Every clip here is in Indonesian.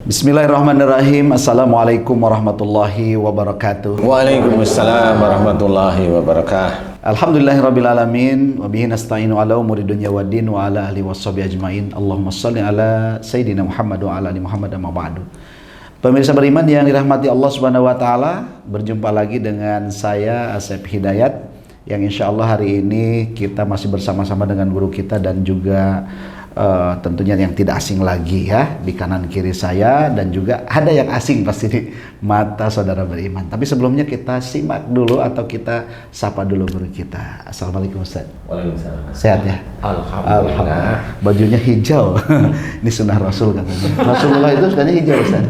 Bismillahirrahmanirrahim. Assalamualaikum warahmatullahi wabarakatuh. Waalaikumsalam warahmatullahi wabarakatuh. Alhamdulillahirrabbilalamin. Wabihi nasta'inu ala umuri dunya waddin wa ala alihi washabihi ajmain. Allahumma salli ala Sayyidina Muhammad wa ala ali Muhammad amma ba'du. Pemirsa beriman yang dirahmati Allah Subhanahu wa taala, berjumpa lagi dengan saya Asep Hidayat yang insya Allah hari ini kita masih bersama-sama dengan guru kita dan juga tentunya yang tidak asing lagi ya di kanan kiri saya, dan juga ada yang asing pasti di mata saudara beriman. Tapi sebelumnya kita simak dulu atau kita sapa dulu guru kita. Assalamualaikum Ustaz. Waalaikumsalam. Sehat ya? Alhamdulillah. Bajunya hijau. Ini sunnah Rasul katanya. Rasulullah itu sukanya hijau Ustaz.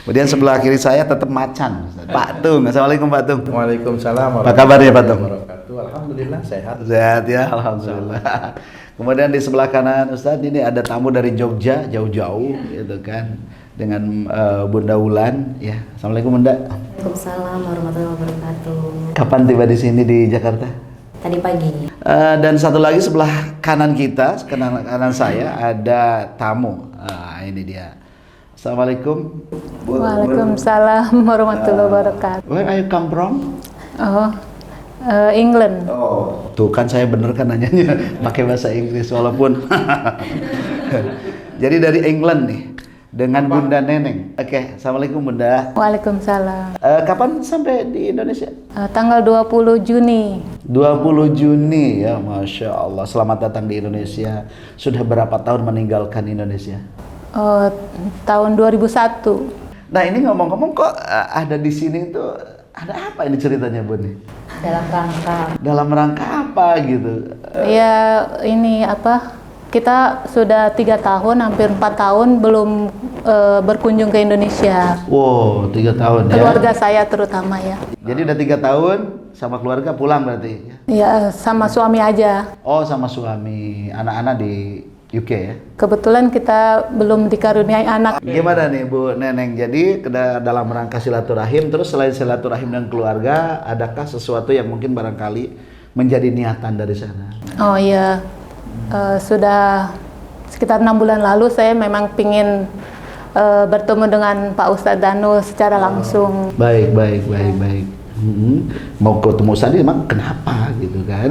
Kemudian sebelah kiri saya tetap macan Ustaz. Pak Tung. Assalamualaikum Pak Tung. Waalaikumsalam. Apa kabarnya Pak Tung? Alhamdulillah sehat. Sehat ya, alhamdulillah. Kemudian di sebelah kanan Ustadz ini ada tamu dari Jogja, jauh-jauh gitu kan, dengan Bunda Wulan ya. Assalamualaikum Bunda. Waalaikumsalam warahmatullahi wabarakatuh. Kapan tiba di sini di Jakarta? Tadi pagi. Dan satu lagi sebelah kanan kita, kanan saya ada tamu. Ini dia. Assalamualaikum. Waalaikumsalam warahmatullahi wabarakatuh. Where are you come from? England. Oh, tuh kan saya bener kan nanyanya pakai bahasa Inggris walaupun. Jadi dari England nih dengan Bunda Neneng. Oke, Assalamualaikum Bunda. Waalaikumsalam. Kapan sampai di Indonesia? Tanggal 20 Juni. 20 Juni ya, Masya Allah. Selamat datang di Indonesia. Sudah berapa tahun meninggalkan Indonesia? Tahun 2001. Nah ini ngomong-ngomong kok ada di sini tuh, ada apa ini ceritanya Bun? Dalam rangka apa gitu? Ya ini apa? Kita sudah 3 tahun, hampir 4 tahun belum berkunjung ke Indonesia. Wow, 3 tahun ya? Keluarga saya terutama ya. Jadi udah 3 tahun sama keluarga pulang berarti? Ya sama suami aja. Oh sama suami, anak-anak di UK ya? Kebetulan kita belum dikaruniai anak. Gimana nih Bu Neneng, jadi dalam rangka silaturahim, terus selain silaturahim dan keluarga, adakah sesuatu yang mungkin barangkali menjadi niatan dari sana? Oh iya, sudah sekitar 6 bulan lalu saya memang pingin bertemu dengan Pak Ustadz Danu secara langsung. Baik. Mau ketemu Ustadz emang kenapa gitu kan?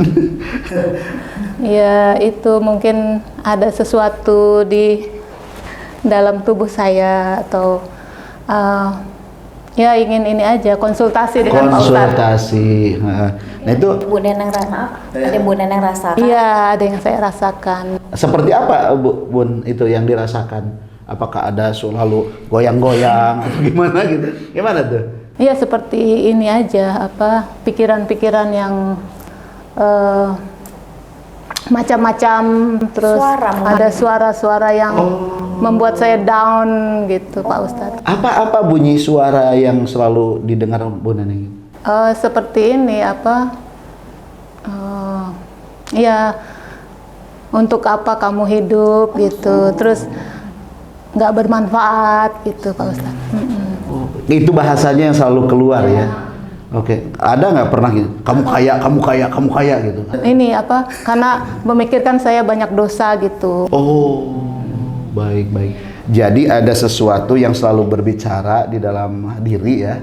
Ya itu mungkin ada sesuatu di dalam tubuh saya atau ya ingin ini aja konsultasi dengan Pak Ustadz. Konsultasi. Nah itu Bu Neneng ada Bu Neneng rasakan? Iya, ada yang saya rasakan. Seperti apa Bun itu yang dirasakan? Apakah ada selalu goyang-goyang atau gimana gitu? Gimana tuh? Iya seperti ini aja, apa pikiran-pikiran yang macam-macam, terus ada suara-suara yang membuat saya down gitu Pak Ustadz. Apa bunyi suara yang selalu didengar Bu Neneng? Seperti ini apa? Ya untuk apa kamu hidup gitu, terus nggak bermanfaat gitu Pak Ustadz. Itu bahasanya yang selalu keluar ya. Oke, ada nggak pernah gitu? Kamu kaya gitu? Ini apa? Karena memikirkan saya banyak dosa gitu. Oh, baik. Jadi ada sesuatu yang selalu berbicara di dalam diri ya,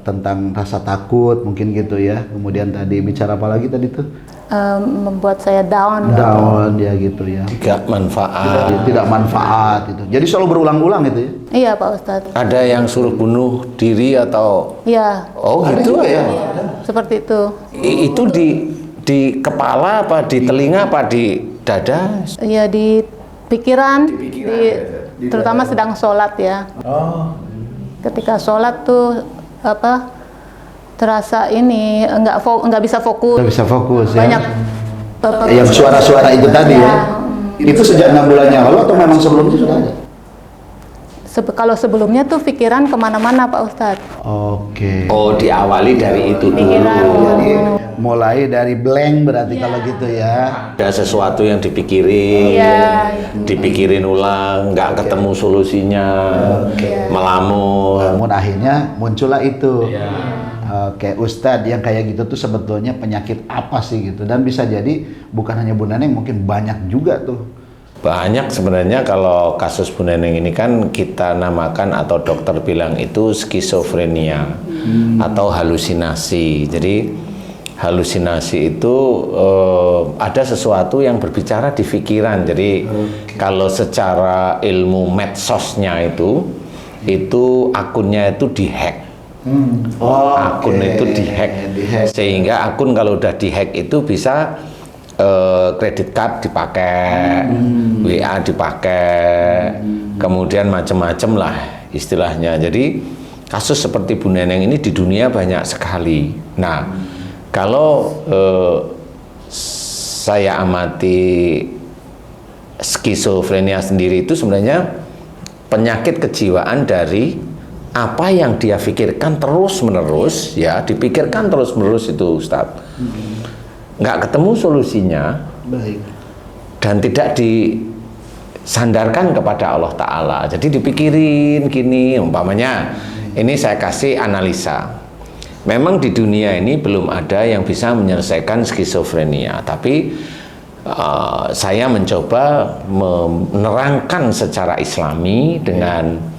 tentang rasa takut mungkin gitu ya. Kemudian tadi bicara apa lagi tadi tuh? Membuat saya down ya gitu ya. Tidak manfaat itu. Jadi selalu berulang-ulang gitu ya. Iya Pak Ustadz. Ada yang suruh bunuh diri atau? Iya. Oh gitu ya. Seperti itu. Itu di kepala apa di telinga apa di dada? Iya di pikiran, terutama sedang sholat ya. Ketika sholat tuh apa? Terasa ini nggak bisa fokus. Nggak bisa fokus ya. Banyak yang suara-suara itu tadi ya. Itu sejak 6 bulan yang lalu atau memang sebelumnya sudah ada? Kalau sebelumnya tuh pikiran kemana-mana Pak Ustadz. Oke. Oh diawali dari itu dulu. Jadi mulai dari blank berarti kalau gitu ya. Ada sesuatu yang dipikirin, dipikirin ulang, nggak ketemu solusinya, melamun. Namun akhirnya muncullah itu. Kayak Ustadz yang kayak gitu tuh sebetulnya penyakit apa sih gitu, dan bisa jadi bukan hanya Bu Neneng, mungkin banyak juga tuh Banyak sebenarnya. Kalau kasus Bu Neneng ini kan kita namakan atau dokter bilang itu skizofrenia atau halusinasi. Jadi halusinasi itu ada sesuatu yang berbicara di pikiran. Jadi kalau secara ilmu medsosnya itu akunnya itu dihack. Akun itu dihack. Sehingga akun kalau udah dihack itu bisa kredit card dipakai, WA dipakai, kemudian macam-macam lah istilahnya. Jadi kasus seperti Bu Neneng ini di dunia banyak sekali. Nah, kalau saya amati skizofrenia sendiri itu sebenarnya penyakit kejiwaan dari apa yang dia pikirkan terus-menerus, ya, dipikirkan terus-menerus itu, Ustadz. Nggak ketemu solusinya. Baik. Dan tidak disandarkan kepada Allah Ta'ala. Jadi dipikirin gini, umpamanya ini saya kasih analisa. Memang di dunia ini belum ada yang bisa menyelesaikan skizofrenia, tapi saya mencoba menerangkan secara islami dengan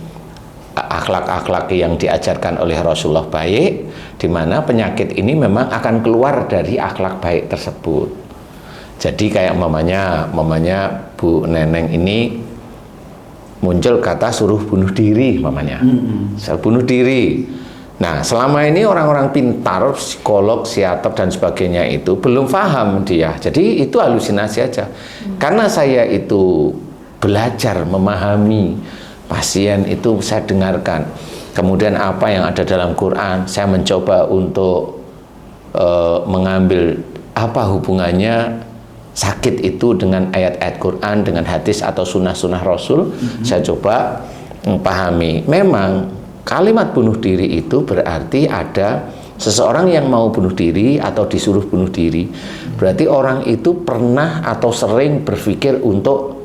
akhlak-akhlak yang diajarkan oleh Rasulullah baik, di mana penyakit ini memang akan keluar dari akhlak baik tersebut. Jadi kayak mamanya Bu Neneng ini muncul kata suruh bunuh diri, mamanya. Bunuh diri. Nah, selama ini orang-orang pintar, psikolog, psikiater dan sebagainya itu belum paham dia. Jadi itu halusinasi aja. Karena saya itu belajar memahami pasien itu, saya dengarkan. Kemudian apa yang ada dalam Quran, saya mencoba untuk mengambil apa hubungannya sakit itu dengan ayat-ayat Quran, dengan hadis atau sunnah-sunnah Rasul. Saya coba memahami. Memang kalimat bunuh diri itu berarti ada seseorang yang mau bunuh diri atau disuruh bunuh diri. Berarti orang itu pernah atau sering berpikir untuk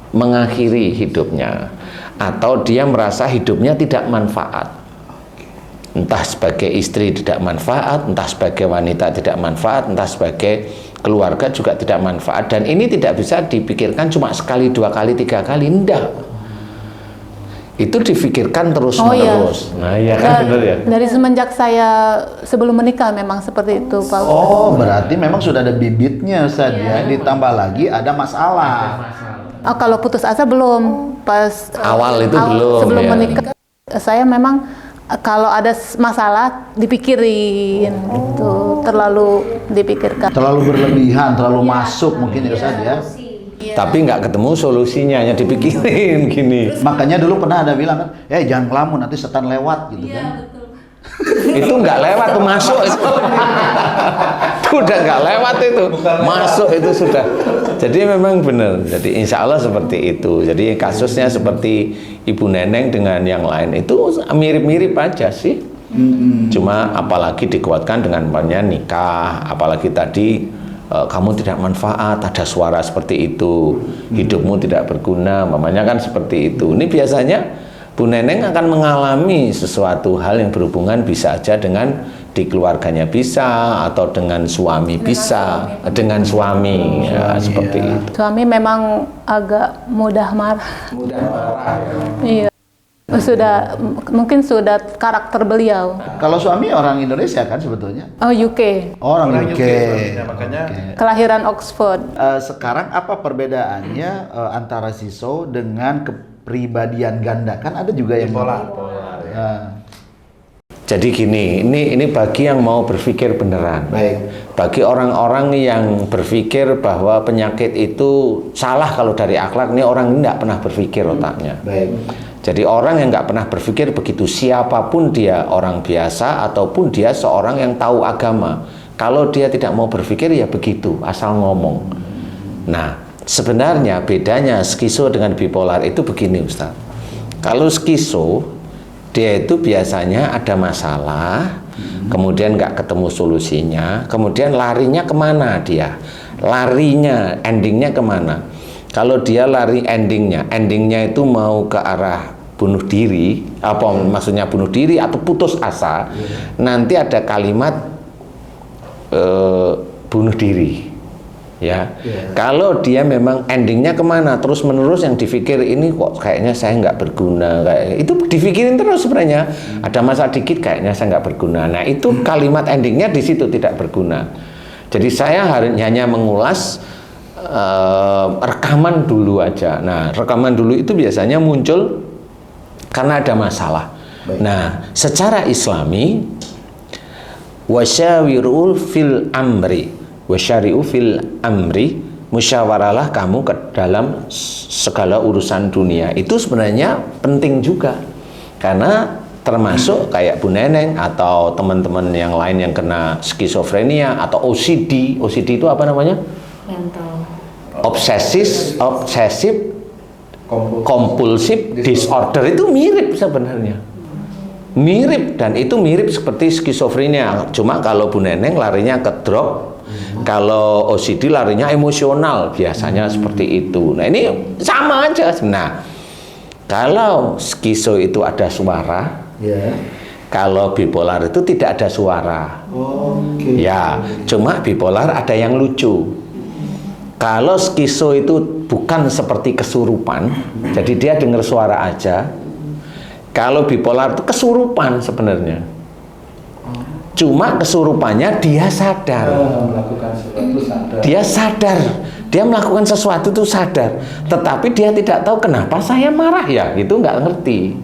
mengakhiri hidupnya, atau dia merasa hidupnya tidak manfaat. Entah sebagai istri tidak manfaat, entah sebagai wanita tidak manfaat, entah sebagai keluarga juga tidak manfaat. Dan ini tidak bisa dipikirkan cuma sekali, dua kali, tiga kali, enggak. Itu difikirkan terus-menerus. Iya. Nah, iya kan, benar ya? Dari semenjak saya sebelum menikah memang seperti itu, Pak. Oh, berarti memang sudah ada bibitnya, Ustaz, ya. Ditambah lagi ada masalah. Oh, kalau putus asa belum. Pas Awal itu belum, sebelum ya. menikah saya memang kalau ada masalah dipikirin gitu, terlalu dipikirkan. Terlalu berlebihan, terlalu masuk mungkin ya, Ustaz, ya. Tapi nggak ketemu solusinya, hanya dipikirin gini. Makanya dulu pernah ada bilang kan, jangan ngelamun nanti setan lewat gitu kan. Itu nggak lewat tuh, masuk itu. Itu udah nggak lewat itu, masuk itu sudah. Jadi memang benar. Jadi insya Allah seperti itu. Jadi kasusnya seperti Ibu Neneng dengan yang lain itu mirip-mirip aja sih. Cuma apalagi dikuatkan dengan nikah, apalagi tadi kamu tidak manfaat, ada suara seperti itu, hidupmu tidak berguna, mamanya kan seperti itu. Ini biasanya Bu Neneng akan mengalami sesuatu hal yang berhubungan bisa aja dengan di keluarganya bisa, atau dengan suami bisa, dengan suami ya, seperti itu. Suami memang agak mudah marah. Mudah marah. Iya. Mungkin sudah karakter beliau. Kalau suami orang Indonesia kan sebetulnya? Oh, UK. Orang UK. suaminya, makanya Kelahiran Oxford. Sekarang apa perbedaannya antara Siso dengan kepribadian ganda? Kan ada juga yang pola. Jadi gini, ini bagi yang mau berpikir beneran. Baik. Bagi orang-orang yang berpikir bahwa penyakit itu salah kalau dari akhlak, ini orang ini tidak pernah berpikir otaknya. Baik. Jadi orang yang nggak pernah berpikir begitu, siapapun dia, orang biasa ataupun dia seorang yang tahu agama, kalau dia tidak mau berpikir ya begitu, asal ngomong. Nah, sebenarnya bedanya skizo dengan bipolar itu begini, Ustaz. Kalau skizo, dia itu biasanya ada masalah, kemudian nggak ketemu solusinya, kemudian larinya kemana dia? Larinya, endingnya kemana? Kalau dia lari endingnya itu mau ke arah bunuh diri, apa maksudnya bunuh diri atau putus asa, nanti ada kalimat bunuh diri. Ya, kalau dia memang endingnya kemana terus menerus yang dipikir ini kok kayaknya saya nggak berguna, kayak itu dipikirin terus sebenarnya. Ada masa dikit kayaknya saya nggak berguna. Nah itu kalimat endingnya di situ tidak berguna. Jadi saya hanya mengulas rekaman dulu aja. Nah rekaman dulu itu biasanya muncul karena ada masalah. Nah secara Islami wasyawirul fil amri, wasyari'u fil amri, musyawaralah kamu ke dalam segala urusan dunia. Itu sebenarnya penting juga, karena termasuk kayak Bu Neneng atau teman-teman yang lain yang kena skizofrenia atau OCD. OCD itu apa namanya? Mental. Obsessive compulsive disorder. Itu mirip sebenarnya. Mirip, dan itu mirip seperti skizofrenia. Cuma kalau Bu Neneng larinya ke drug, kalau OCD larinya emosional, biasanya seperti itu. Nah ini sama aja. Nah kalau skizo itu ada suara, kalau bipolar itu tidak ada suara. Ya, cuma bipolar ada yang lucu. Kalau skizo itu bukan seperti kesurupan, jadi dia dengar suara aja. Kalau bipolar itu kesurupan sebenarnya. Cuma kesurupannya dia sadar. Dia sadar, dia melakukan sesuatu itu sadar. Tetapi dia tidak tahu kenapa saya marah ya, itu nggak ngerti.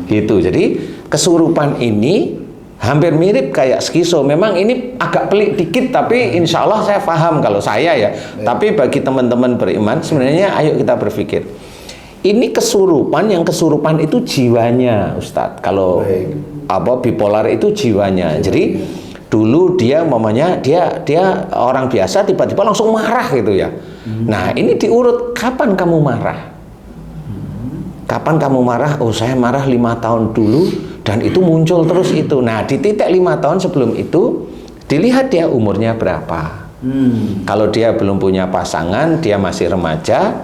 Gitu. Jadi kesurupan ini hampir mirip kayak skizo. Memang ini agak pelik dikit, tapi insya Allah saya paham kalau saya ya. Tapi bagi teman-teman beriman, sebenarnya ayo kita berpikir. Ini kesurupan, yang kesurupan itu jiwanya, Ustadz. Kalau bipolar itu jiwanya. Jadi dulu dia mamanya dia orang biasa tiba-tiba langsung marah gitu ya. Nah ini diurut, kapan kamu marah? Kapan kamu marah? Oh saya marah 5 tahun dulu dan itu muncul terus itu. Nah di titik 5 tahun sebelum itu dilihat dia umurnya berapa. Kalau dia belum punya pasangan, dia masih remaja,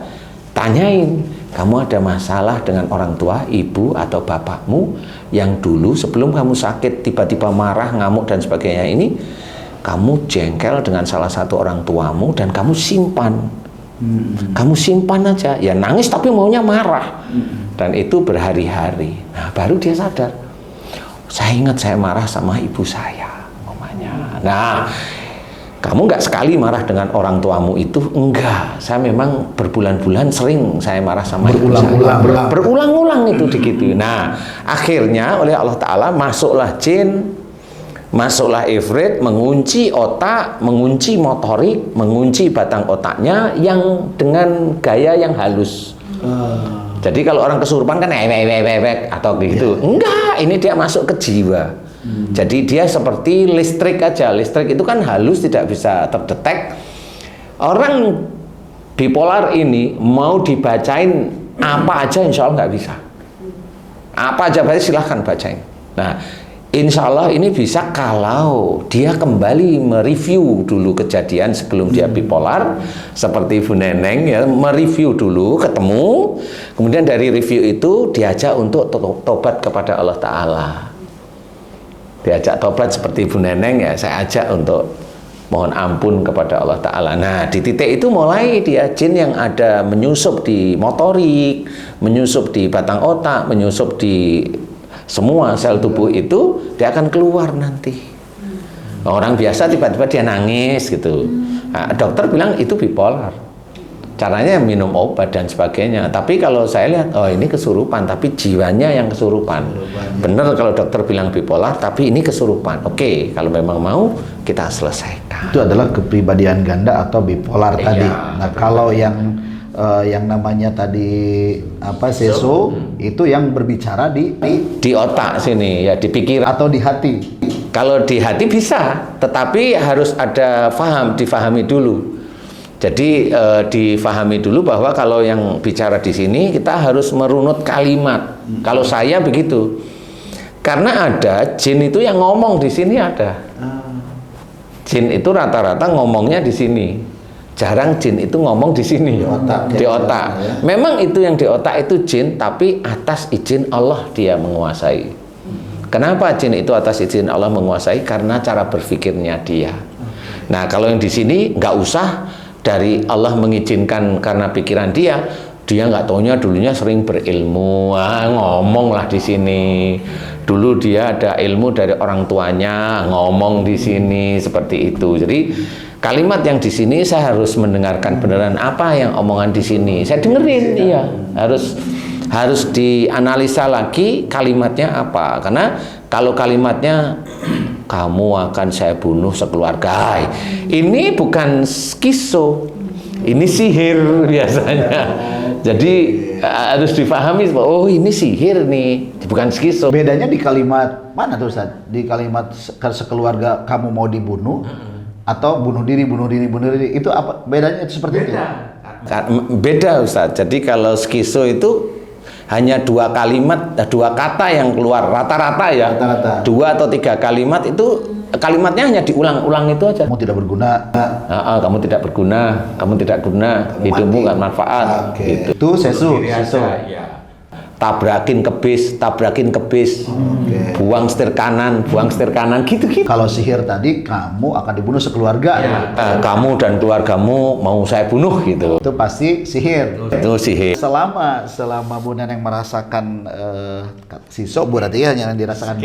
tanyain, kamu ada masalah dengan orang tua, ibu atau bapakmu yang dulu sebelum kamu sakit tiba-tiba marah, ngamuk dan sebagainya ini, kamu jengkel dengan salah satu orang tuamu dan kamu simpan. Kamu simpan aja, ya nangis tapi maunya marah. Dan itu berhari-hari. Nah baru dia sadar, saya ingat saya marah sama ibu saya mamanya. Nah kamu nggak sekali marah dengan orang tuamu itu? Enggak, saya memang berbulan-bulan sering saya marah sama ibu saya. Berulang-ulang itu begitu. Nah, akhirnya oleh Allah Ta'ala masuklah jin, masuklah ifrit, mengunci otak, mengunci motorik, mengunci batang otaknya yang dengan gaya yang halus. Jadi kalau orang kesurupan kan atau gitu. Enggak, ini dia masuk ke jiwa. Jadi dia seperti listrik aja. Listrik itu kan halus, tidak bisa terdetek. Orang bipolar ini mau dibacain apa aja insya Allah nggak bisa. Apa aja berarti silahkan bacain. Nah insya Allah ini bisa kalau dia kembali mereview dulu kejadian sebelum dia bipolar, seperti Bu Neneng ya, mereview dulu, ketemu, kemudian dari review itu diajak untuk tobat kepada Allah Ta'ala. Diajak tobat seperti Bu Neneng ya, saya ajak untuk mohon ampun kepada Allah Ta'ala. Nah di titik itu mulai dia jin yang ada menyusup di motorik, menyusup di batang otak, menyusup di semua sel tubuh itu, dia akan keluar nanti. Orang biasa tiba-tiba dia nangis gitu. Nah, dokter bilang itu bipolar. Caranya minum obat dan sebagainya. Tapi kalau saya lihat, oh ini kesurupan, tapi jiwanya yang kesurupan. Benar kalau dokter bilang bipolar, tapi ini kesurupan. Oke, kalau memang mau kita selesaikan. Itu adalah kepribadian ganda atau bipolar tadi. Nah kalau yang namanya tadi apa seso itu yang berbicara di otak sini ya, di pikiran atau di hati. Kalau di hati bisa, tetapi harus ada difahami dulu. Jadi difahami dulu bahwa kalau yang bicara di sini kita harus merunut kalimat. Kalau saya begitu, karena ada jin itu yang ngomong di sini ada. Jin itu rata-rata ngomongnya di sini. Jarang jin itu ngomong di sini, di otak. Memang itu yang di otak itu jin, tapi atas izin Allah dia menguasai. Kenapa jin itu atas izin Allah menguasai? Karena cara berpikirnya dia. Nah, kalau yang di sini nggak usah dari Allah mengizinkan karena pikiran dia nggak taunya dulunya sering berilmu, ngomong lah di sini. Dulu dia ada ilmu dari orang tuanya, ngomong di sini seperti itu. Jadi kalimat yang di sini saya harus mendengarkan beneran apa yang omongan di sini. Saya dengerin, iya. Harus dianalisa lagi kalimatnya apa. Karena kalau kalimatnya kamu akan saya bunuh sekeluarga, ini bukan skiso, ini sihir biasanya. Jadi harus dipahami, oh ini sihir nih, bukan skiso. Bedanya di kalimat mana tuh Ustaz? Di kalimat sekeluarga kamu mau dibunuh atau bunuh diri, itu apa bedanya seperti itu? Beda Ustaz. Jadi kalau skiso itu hanya 2 kalimat, 2 kata yang keluar rata-rata ya. Rata-rata. 2 atau 3 kalimat itu kalimatnya hanya diulang-ulang itu aja. Kamu tidak berguna. Kamu tidak berguna, kamu tidak guna, hidupmu nggak manfaat. Gitu. Itu sesu. Tabrakin ke bis, buang setir kanan, gitu-gitu. Kalau sihir tadi kamu akan dibunuh sekeluarga. Kamu dan keluargamu mau saya bunuh gitu. Itu pasti sihir. Itu sihir. Selama Bu Neneng merasakan siso berarti ya yang dirasakan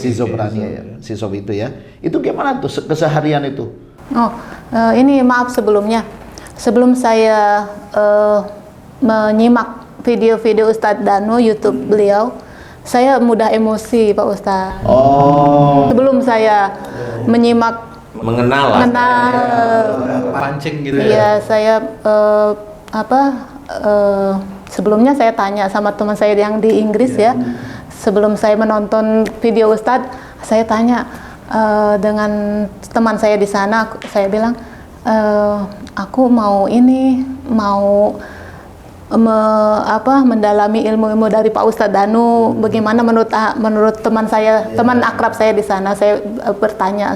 schizophrenia ya. Siso itu ya. Itu gimana tuh keseharian itu? Ini maaf sebelumnya. Sebelum saya menyimak video-video Ustadz Danu YouTube beliau, saya mudah emosi Pak Ustadz. Sebelum saya menyimak mengenal pancing gitu ya. Saya sebelumnya saya tanya sama teman saya yang di Inggris ya. Sebelum saya menonton video Ustadz, saya tanya dengan teman saya di sana, saya bilang aku mau mendalami ilmu-ilmu dari Pak Ustadz Danu. Bagaimana menurut teman saya, teman akrab saya di sana, saya bertanya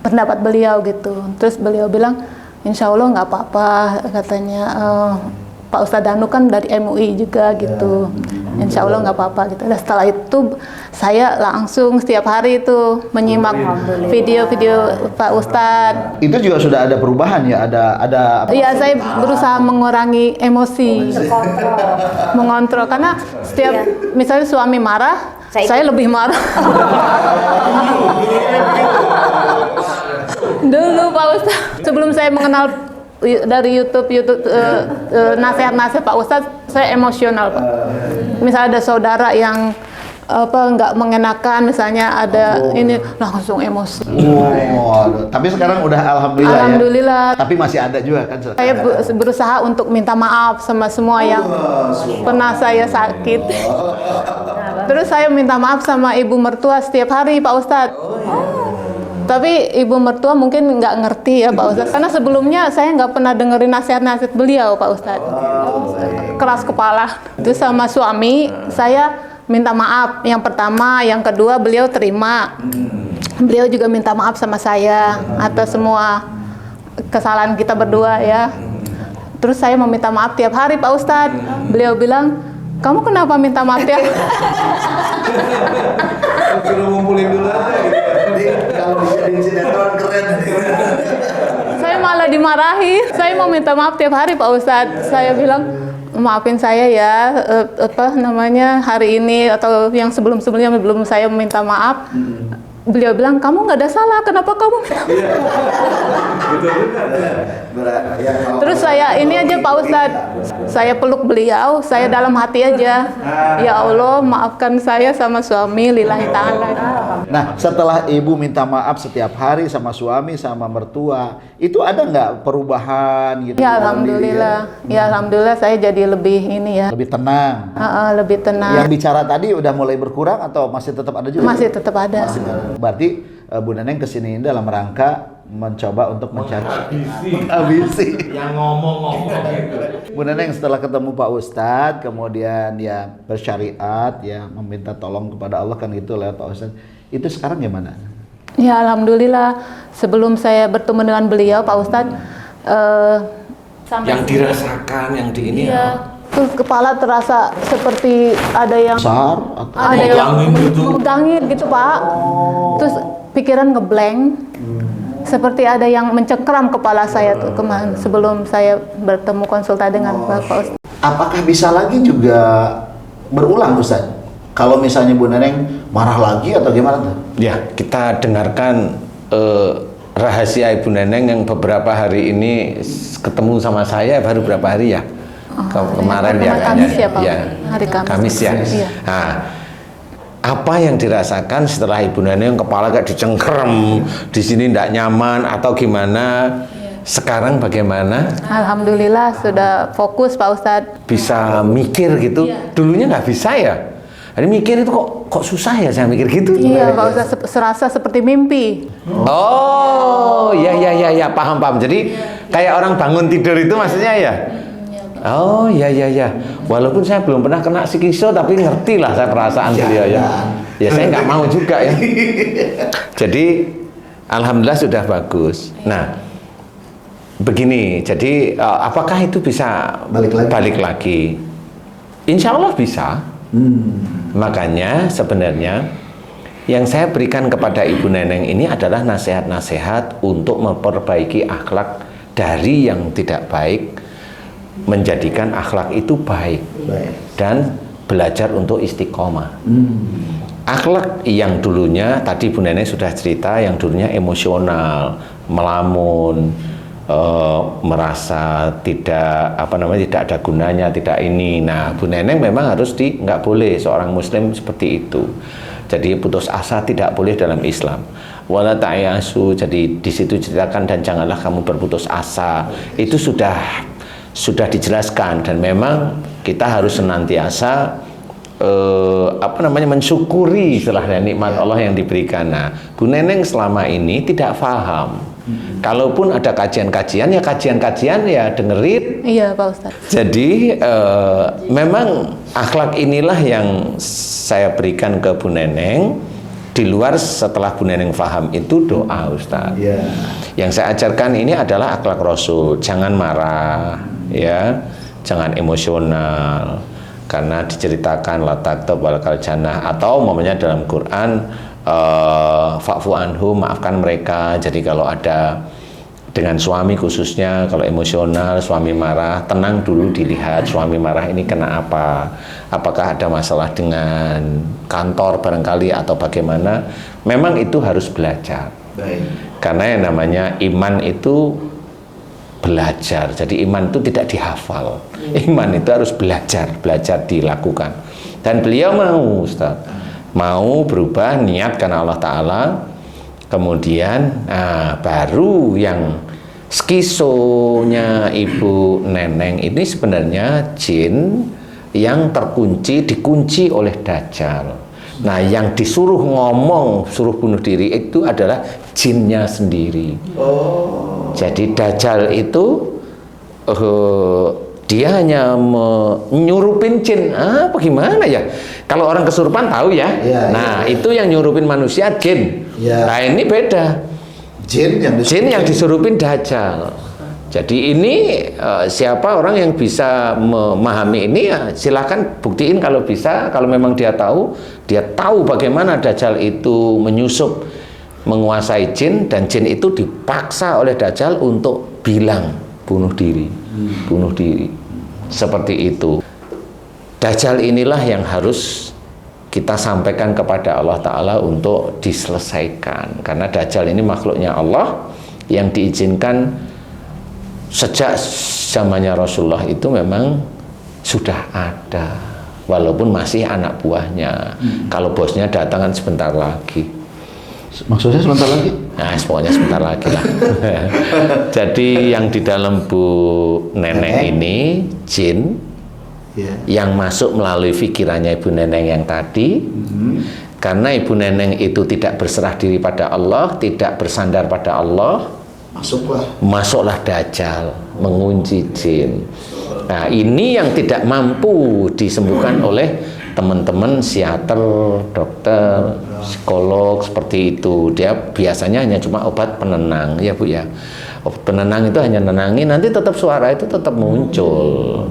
pendapat beliau gitu. Terus beliau bilang, insya Allah nggak apa-apa, katanya Pak Ustadz Danu kan dari MUI juga gitu. Insya Allah nggak apa-apa gitu. Dan setelah itu saya langsung setiap hari itu menyimak video-video Pak Ustadz. Itu juga sudah ada perubahan ya, ada. Iya, saya berusaha mengurangi emosi, mengontrol. Karena setiap misalnya suami marah, saya lebih marah. Dulu Pak Ustadz, sebelum saya mengenal dari YouTube nasihat-nasihat Pak Ustadz, saya emosional Pak. Misalnya ada saudara yang nggak mengenakan, misalnya ada ini langsung emosi. Tapi sekarang udah alhamdulillah. Ya. Tapi masih ada juga kan. Saya berusaha untuk minta maaf sama semua yang pernah saya sakit. Terus saya minta maaf sama ibu mertua setiap hari Pak Ustadz. Tapi ibu mertua mungkin nggak ngerti ya Pak Ustadz, karena sebelumnya saya nggak pernah dengerin nasihat-nasihat beliau Pak Ustadz. Keras kepala. Itu sama suami saya minta maaf. Yang pertama, yang kedua beliau terima. Beliau juga minta maaf sama saya atas semua kesalahan kita berdua ya. Terus saya meminta maaf tiap hari Pak Ustadz. Beliau bilang, kamu kenapa minta maaf tiap? Suruh ngumpulin dulu aja gitu. Kalau dijadiin sinetron keren. Saya malah dimarahi. Saya mau minta maaf tiap hari Pak Ustadz. Saya bilang, maafin saya ya, hari ini atau yang sebelum-sebelumnya belum saya meminta maaf. Beliau bilang, kamu nggak ada salah, kenapa kamu? Terus saya ini aja Pak Ustadz, saya peluk beliau, saya dalam hati aja, ya Allah maafkan saya sama suami lillahi ta'ala. Nah, setelah ibu minta maaf setiap hari sama suami, sama mertua, itu ada nggak perubahan gitu? Ya alhamdulillah, ya alhamdulillah saya jadi lebih ini ya. Lebih tenang. Lebih tenang. Yang bicara tadi udah mulai berkurang atau masih tetap ada juga? Masih tetap ada. Berarti Bu Neneng kesini dalam rangka mencoba untuk mencari habisi yang ngomong gitu. Bu Neneng setelah ketemu Pak Ustadz, kemudian ya bersyariat, ya meminta tolong kepada Allah kan gitu lewat Pak Ustadz. Itu sekarang gimana? Ya alhamdulillah, sebelum saya bertemu dengan beliau Pak Ustadz, yang dirasakan, yang di ini terus kepala terasa seperti ada yang besar ada yang megangin gitu Pak. Terus pikiran ngeblank. seperti ada yang mencengkeram kepala saya tuh kemarin sebelum saya bertemu konsultasi dengan Bapak Ustaz. Apakah bisa lagi juga berulang Ustaz? Kalau misalnya Bu Neneng marah lagi atau gimana tuh? Ya, kita dengarkan rahasia Ibu Neneng yang beberapa hari ini ketemu sama saya baru berapa hari ya? Kemarin ya kayaknya. Kamis ya Pak? Ya, Hari Kamis. Kamis ya. Iya. Nah, apa yang dirasakan setelah Ibu Neneng kepala kayak dicengkerem, di sini tidak nyaman atau gimana? Sekarang bagaimana? Alhamdulillah sudah fokus Pak Ustadz. Bisa mikir gitu. Dulunya nggak bisa ya. Jadi mikir itu kok susah ya saya mikir gitu. Iya Pak Ustadz, serasa seperti mimpi. Oh, ya, paham. Jadi kayak orang bangun tidur itu maksudnya ya? Oh, ya. Walaupun saya belum pernah kena psikiso, tapi ngerti lah saya perasaan beliau ya. Ya saya nggak mau juga ya. Jadi, alhamdulillah sudah bagus. Nah, begini. Jadi, apakah itu bisa balik lagi? Insya Allah bisa. Makanya sebenarnya yang saya berikan kepada Ibu Neneng ini adalah nasihat-nasihat untuk memperbaiki akhlak dari yang tidak baik, menjadikan akhlak itu baik. Dan belajar untuk istiqomah. Akhlak yang dulunya tadi Bu Neneng sudah cerita, yang dulunya emosional, melamun, merasa tidak ada gunanya, tidak ini. Nah, Bu Neneng memang harus nggak boleh seorang Muslim seperti itu. Jadi putus asa tidak boleh dalam Islam. Wala ta'yasu, jadi di situ ceritakan dan janganlah kamu berputus asa. Itu sudah dijelaskan dan memang kita harus senantiasa mensyukuri istilahnya nikmat Allah yang diberikan. Nah, Bu Neneng selama ini tidak paham. Kalaupun ada kajian-kajian ya dengerin. Iya Pak Ustadz. Jadi memang akhlak inilah yang saya berikan ke Bu Neneng. Di luar setelah Bu Neneng paham itu doa Ustadz. Yang saya ajarkan ini adalah akhlak Rasul. Jangan marah, ya, jangan emosional. Karena diceritakan la taktab wal jannah, atau umpamanya dalam Quran fa'fu anhu, maafkan mereka. Jadi kalau ada dengan suami khususnya, kalau emosional, suami marah, tenang dulu, dilihat suami marah ini kena apa, apakah ada masalah dengan kantor barangkali atau bagaimana. Memang itu harus belajar. Karena yang namanya iman itu belajar. Jadi iman itu tidak dihafal. Iman itu harus belajar dilakukan. Dan beliau mau, Ustaz, mau berubah niat karena Allah Ta'ala. Kemudian baru yang skisonya Ibu Neneng ini sebenarnya jin yang dikunci oleh Dajjal. Nah, yang disuruh ngomong, suruh bunuh diri itu adalah jinnya sendiri. Jadi Dajjal itu dia hanya menyurupin jin. Apa gimana ya? Kalau orang kesurupan tahu ya. Itu yang nyurupin manusia jin. Nah, ini beda. Jin yang disurupin Dajjal. Jadi ini siapa orang yang bisa memahami ini ya silakan buktiin kalau bisa. Kalau memang dia tahu bagaimana Dajjal itu menyusup, menguasai jin, dan jin itu dipaksa oleh Dajjal untuk bilang bunuh diri. Seperti itu. Dajjal inilah yang harus kita sampaikan kepada Allah Ta'ala untuk diselesaikan. Karena Dajjal ini makhluknya Allah yang diizinkan sejak zamannya Rasulullah itu memang sudah ada. Walaupun masih anak buahnya. Kalau bosnya datang kan sebentar lagi. Maksudnya sebentar lagi? Nah, pokoknya sebentar lagi lah. Jadi yang di dalam Bu Neneng ini jin yang masuk melalui pikirannya Ibu Neneng yang tadi. Karena Ibu Neneng itu tidak berserah diri pada Allah, tidak bersandar pada Allah, masuklah Dajjal mengunci jin. Nah, ini yang tidak mampu disembuhkan oleh teman-teman psikiater, dokter, psikolog seperti itu. Dia biasanya hanya cuma obat penenang, ya Bu ya. Obat penenang itu hanya nenangin, nanti tetap suara itu tetap muncul.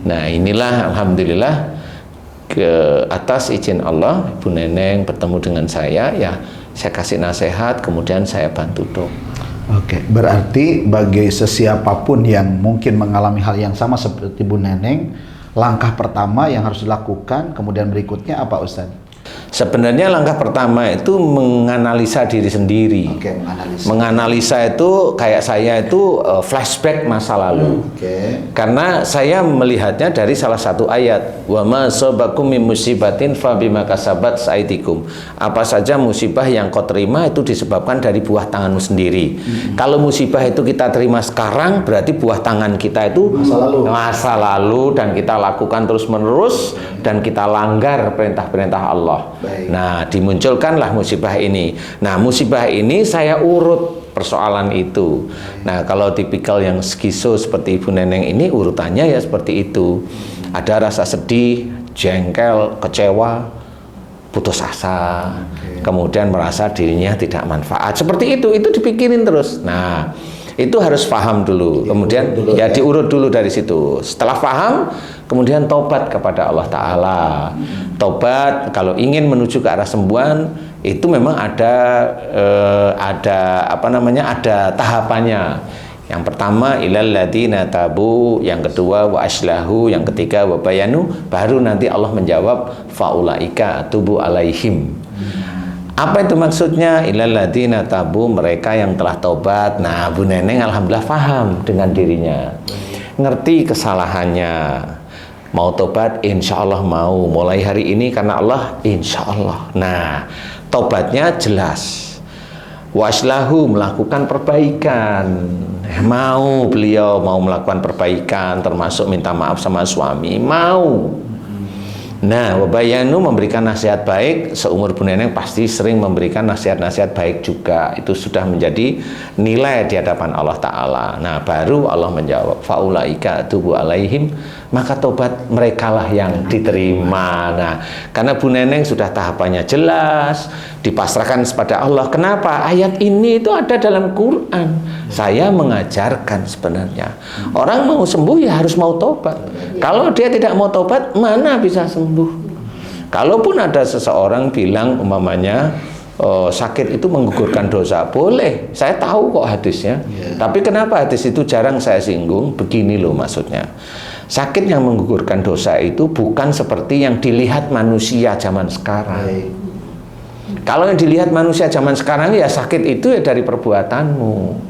Nah, inilah alhamdulillah ke atas izin Allah Bu Neneng bertemu dengan saya, ya saya kasih nasihat, kemudian saya bantu dok. Oke, berarti bagi sesiapapun yang mungkin mengalami hal yang sama seperti Bu Neneng, langkah pertama yang harus dilakukan, kemudian berikutnya apa Ustaz? Sebenarnya langkah pertama itu menganalisa diri sendiri. Oke, menganalisa. Menganalisa itu kayak saya itu flashback masa lalu. Oke. Karena saya melihatnya dari salah satu ayat, wa ma asabakum min musibatin fa bima kasabat aydikum. Apa saja musibah yang kau terima itu disebabkan dari buah tanganmu sendiri. Kalau musibah itu kita terima sekarang, berarti buah tangan kita itu masa lalu dan kita lakukan terus-menerus dan kita langgar perintah-perintah Allah. Baik. Nah, dimunculkanlah musibah ini. Nah, musibah ini saya urut persoalan itu. Nah, kalau tipikal yang skizo seperti Ibu Neneng ini urutannya ya seperti itu. Ada rasa sedih, jengkel, kecewa, putus asa, kemudian merasa dirinya tidak manfaat. Seperti itu dipikirin terus. Nah, itu harus paham dulu. Kemudian ya diurut dulu dari situ. Setelah paham, kemudian tobat kepada Allah Ta'ala. Tobat kalau ingin menuju ke arah sembuhan itu memang ada tahapannya. Yang pertama ilal ladzina tabu, yang kedua wa aslahu, yang ketiga wa bayanu, baru nanti Allah menjawab faulaika atubu alaihim. Apa itu maksudnya? Ilal ladzina tabu, mereka yang telah tobat. Nah, Bu Neneng alhamdulillah paham dengan dirinya, ngerti kesalahannya, mau tobat insya Allah mau, mulai hari ini karena Allah insya Allah. Nah, tobatnya jelas. Waslahu, melakukan perbaikan, beliau mau melakukan perbaikan, termasuk minta maaf sama suami, mau. Nah, wabayanu, memberikan nasihat baik. Seumur Bu Neneng pasti sering memberikan nasihat-nasihat baik juga. Itu sudah menjadi nilai di hadapan Allah Ta'ala. Nah, baru Allah menjawab faulaika atubu alaihim, maka tobat merekalah yang diterima. Nah, karena Bu Neneng sudah tahapannya jelas, dipasrahkan kepada Allah. Kenapa? Ayat ini itu ada dalam Quran. Saya mengajarkan sebenarnya orang mau sembuh ya harus mau tobat. Kalau dia tidak mau tobat, mana bisa sembuh? Kalaupun ada seseorang bilang umpamanya sakit itu menggugurkan dosa, boleh, saya tahu kok hadisnya. Tapi kenapa hadis itu jarang saya singgung? Begini loh maksudnya. Sakit yang menggugurkan dosa itu bukan seperti yang dilihat manusia zaman sekarang. Kalau yang dilihat manusia zaman sekarang ya sakit itu ya dari perbuatanmu.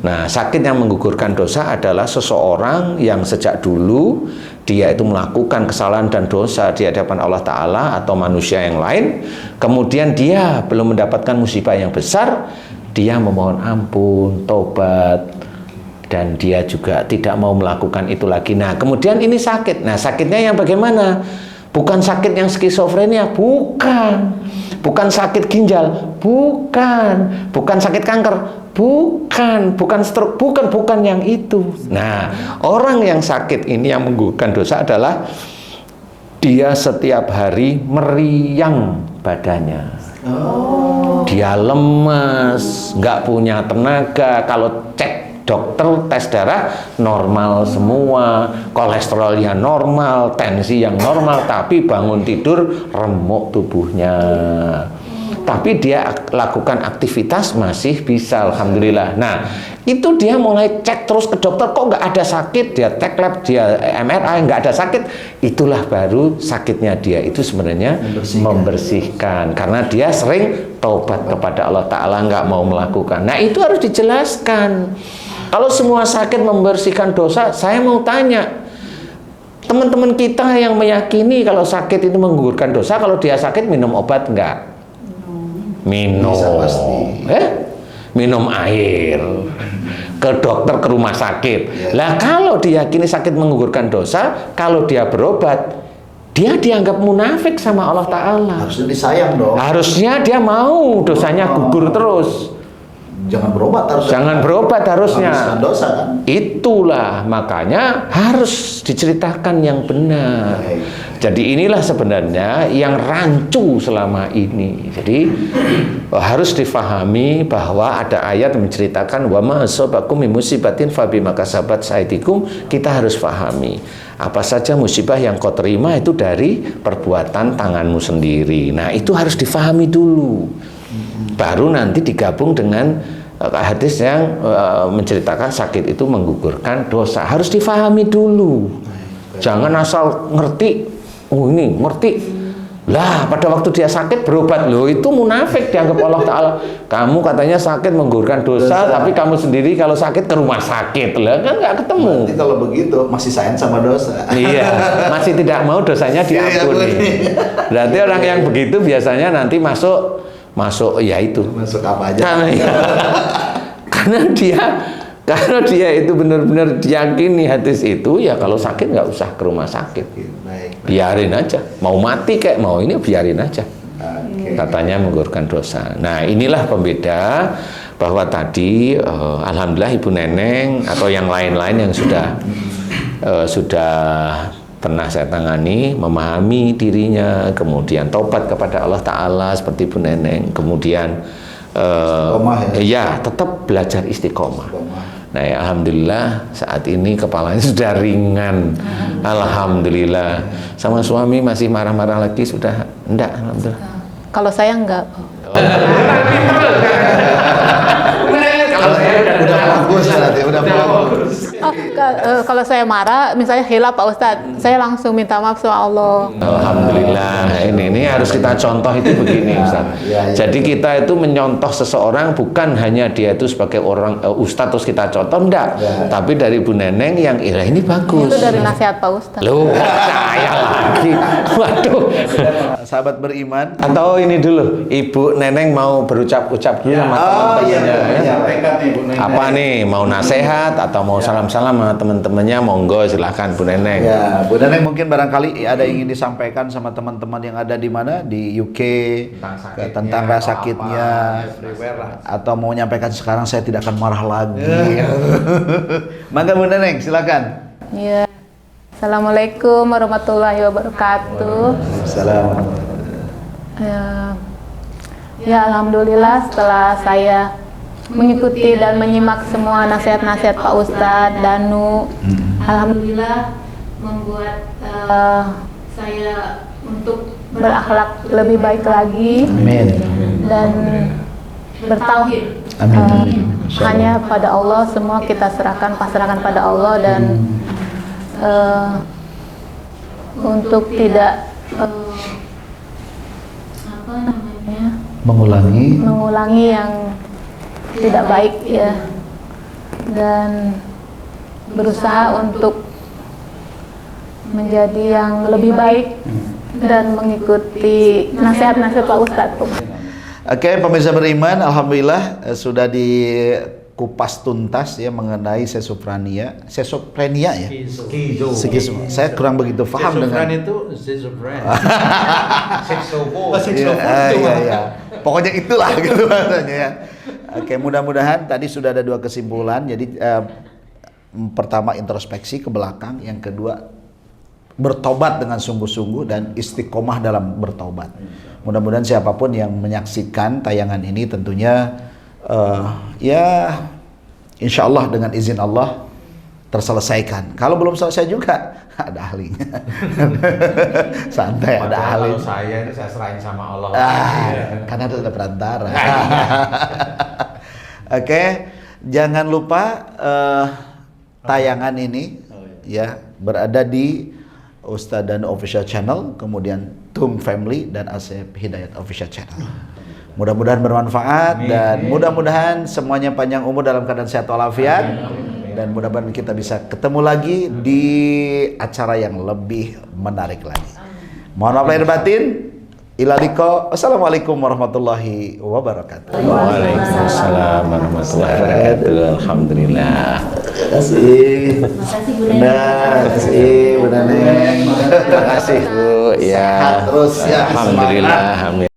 Nah, sakit yang menggugurkan dosa adalah seseorang yang sejak dulu dia itu melakukan kesalahan dan dosa di hadapan Allah Ta'ala atau manusia yang lain. Kemudian dia belum mendapatkan musibah yang besar, dia memohon ampun, tobat, dan dia juga tidak mau melakukan itu lagi. Nah, kemudian ini sakit. Nah, sakitnya yang bagaimana? Bukan sakit yang skizofrenia, bukan. Bukan sakit ginjal, bukan sakit kanker, bukan stroke, bukan yang itu. Nah, orang yang sakit ini yang menggugurkan dosa adalah dia setiap hari meriang badannya. Dia lemas, nggak punya tenaga. Kalau cek dokter, tes darah normal semua, kolesterolnya normal, tensi yang normal, tapi bangun tidur remuk tubuhnya. Tapi dia lakukan aktivitas masih bisa, alhamdulillah. Nah, itu dia mulai cek terus ke dokter, kok nggak ada sakit, dia tek lab, dia MRI, nggak ada sakit. Itulah baru sakitnya dia itu sebenarnya membersihkan. Karena dia sering taubat kepada Allah Ta'ala, nggak mau melakukan. Nah, itu harus dijelaskan. Kalau semua sakit membersihkan dosa, saya mau tanya, teman-teman kita yang meyakini kalau sakit itu menggugurkan dosa, kalau dia sakit minum obat enggak? Minum. Minum air. Ke dokter, ke rumah sakit. Lah kalau diyakini sakit menggugurkan dosa, kalau dia berobat, dia dianggap munafik sama Allah Ta'ala. Harusnya disayang dong. Harusnya dia mau dosanya gugur terus. Jangan berobat harusnya. Jangan berobat harusnya. Dosa kan? Itulah makanya harus diceritakan yang benar. Jadi inilah sebenarnya yang rancu selama ini. Jadi harus difahami bahwa ada ayat menceritakan wa ma asabakum min musibatin fa bima kasabat aydikum. Kita harus pahami apa saja musibah yang kau terima itu dari perbuatan tanganmu sendiri. Nah, itu harus difahami dulu. Baru nanti digabung dengan hadis yang menceritakan sakit itu menggugurkan dosa. Harus difahami dulu. Jangan asal ngerti, oh ini ngerti. Lah pada waktu dia sakit berobat, loh itu munafik dianggap Allah Ta'ala. Kamu katanya sakit menggugurkan dosa, tapi kamu sendiri kalau sakit ke rumah sakit, lah kan nggak ketemu. Berarti kalau begitu masih sayang sama dosa. Iya, masih tidak mau dosanya diampuni. Berarti orang yang begitu biasanya nanti masuk ya itu. Masuk apa aja? Karena dia itu benar-benar diyakini hadis itu, ya kalau sakit nggak usah ke rumah sakit. Baik. Biarin aja, mau mati kayak mau ini biarin aja. Oke. Katanya menggugurkan dosa. Nah inilah pembeda bahwa tadi alhamdulillah Ibu Neneng atau yang lain-lain yang sudah pernah saya tangani, memahami dirinya, kemudian taubat kepada Allah Ta'ala seperti Ibu Neneng, kemudian ya tetap belajar istiqomah. Nah ya, alhamdulillah saat ini kepalanya sudah ringan. Alhamdulillah. Sama suami masih marah-marah lagi sudah enggak, alhamdulillah. Kalau saya enggak. Kalau saya Udah bagus berarti, udah bagus. Kalau saya marah, misalnya hilaf Pak Ustadz, saya langsung minta maaf sama Allah. Alhamdulillah. Ini harus kita contoh itu begini, Ustaz. Jadi kita itu menyontoh seseorang bukan hanya dia itu sebagai orang Ustadz terus kita contoh, enggak. Tapi dari Bu Neneng yang ini bagus. Itu dari nasihat Pak Ustadz. Loh, saya lagi. Waduh. Sahabat beriman. Atau ini dulu, Ibu Neneng mau berucap-ucap dulu sama teman-temannya. Sampaikan nih Bu Neneng. Apa nih, mau nasihat atau mau salam-salam sama teman-temannya, monggo silahkan Bu Neneng. Ya, Bu Neneng mungkin barangkali ada yang ingin disampaikan sama teman-teman yang ada di mana, di UK tentang rasa sakitnya, atau mau menyampaikan sekarang saya tidak akan marah lagi. Mangga Bu Neneng, silakan. Ya. Assalamualaikum warahmatullahi wabarakatuh. Assalamualaikum. Ya alhamdulillah setelah saya mengikuti dan menyimak semua nasihat-nasihat Pak Ustadz Danu, alhamdulillah membuat saya untuk berakhlak lebih baik lagi. Amin. Dan bertauhid. Amin. Hanya pada Allah semua kita pasrahkan pada Allah, dan untuk tidak mengulangi yang tidak baik ya, dan berusaha untuk menjadi yang lebih baik dan mengikuti nasihat-nasihat Pak Ustadz. Oke, pemirsa beriman, alhamdulillah sudah dikupas tuntas ya mengenai schizophrenia ya. Schizophrenia. Saya kurang begitu paham dengan itu schizophrenia. Iya. Pokoknya itulah gitu bahasanya ya. Oke, mudah-mudahan tadi sudah ada dua kesimpulan. Jadi pertama introspeksi ke belakang, yang kedua bertobat dengan sungguh-sungguh dan istiqomah dalam bertobat. Mudah-mudahan siapapun yang menyaksikan tayangan ini tentunya ya insya Allah dengan izin Allah terselesaikan. Kalau belum selesai juga ada ahlinya. Santai, ada ahli. Kalau saya ini saya serahin sama Allah. Karena ada perantara. Oke, jangan lupa tayangan ini ya berada di Ustadz Danu Official Channel, kemudian Tum Family dan Asep Hidayat Official Channel. Mudah-mudahan bermanfaat dan mudah-mudahan semuanya panjang umur dalam keadaan sehat walafiat, dan mudah-mudahan kita bisa ketemu lagi di acara yang lebih menarik lagi. Mohon maaf lahir batin. Ila liqa. Assalamualaikum warahmatullahi wabarakatuh. Waalaikumsalam warahmatullahi wabarakatuh. Alhamdulillah. Terima kasih. Terima kasih Bu Neneng. Terima kasih Bu. Ya. Sehat terus ya. Alhamdulillah. Amin.